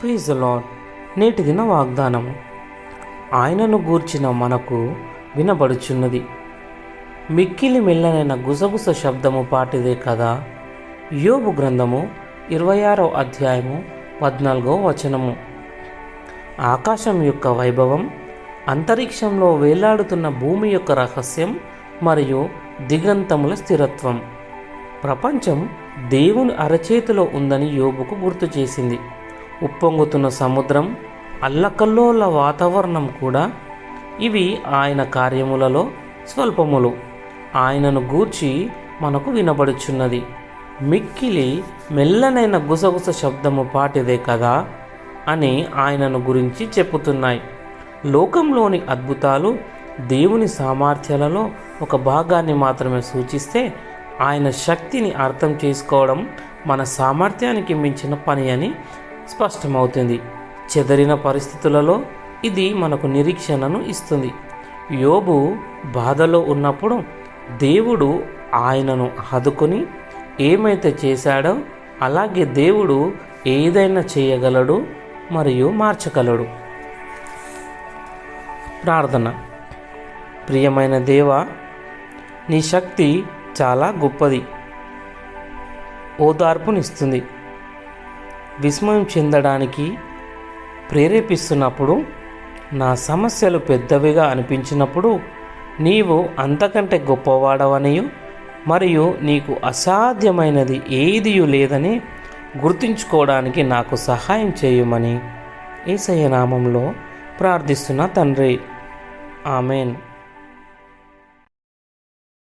Praise the lord. నేటి దిన వాగ్దానము. ఆయనను గూర్చిన మనకు వినబడుచున్నది, మిక్కిలి మెల్లనైన గుసగుస శబ్దము పాటిదే కదా. యోబు గ్రంథము 26వ అధ్యాయము 14వ వచనము. ఆకాశం యొక్క వైభవం, అంతరిక్షంలో వేలాడుతున్న భూమి యొక్క రహస్యం మరియు దిగంతముల స్థిరత్వం. ప్రపంచం దేవుని అరచేతిలో ఉందని యోబుకు గుర్తు చేసింది. ఉప్పొంగుతున్న సముద్రం, అల్లకల్లోల వాతావరణం కూడా ఇవి ఆయన కార్యములలో స్వల్పములు. ఆయనను గూర్చి మనకు వినబడుచున్నది, మిక్కిలి మెల్లనైన గుసగుస శబ్దము పాటిదే కదా అని ఆయనను గురించి చెప్పుతున్నాయి. లోకంలోని అద్భుతాలు దేవుని సామర్థ్యాలలో ఒక భాగాన్ని మాత్రమే సూచిస్తే, ఆయన శక్తిని అర్థం చేసుకోవడం మన సామర్థ్యానికి మించిన పని అని స్పష్టమవుతుంది. చెదరిన పరిస్థితులలో ఇది మనకు నిరీక్షణను ఇస్తుంది. యోబు బాధలో ఉన్నప్పుడు దేవుడు ఆయనను ఆదుకొని ఏమైతే చేశాడో అలాగే దేవుడు ఏదైనా చేయగలడు మరియు మార్చగలడు. ప్రార్థన. ప్రియమైన దేవా, నీ శక్తి చాలా గొప్పది, ఓదార్పునిస్తుంది. విస్మయం చెందడానికి ప్రేరేపిస్తున్నప్పుడు, నా సమస్యలు పెద్దవిగా అనిపించినప్పుడు నీవు అంతకంటే గొప్పవాడవనియు మరియు నీకు అసాధ్యమైనది ఏదియూ లేదని గుర్తుంచుకోవడానికి నాకు సహాయం చేయమని యేసయ్య నామంలో ప్రార్థిస్తున్న తండ్రి. ఆమెన్.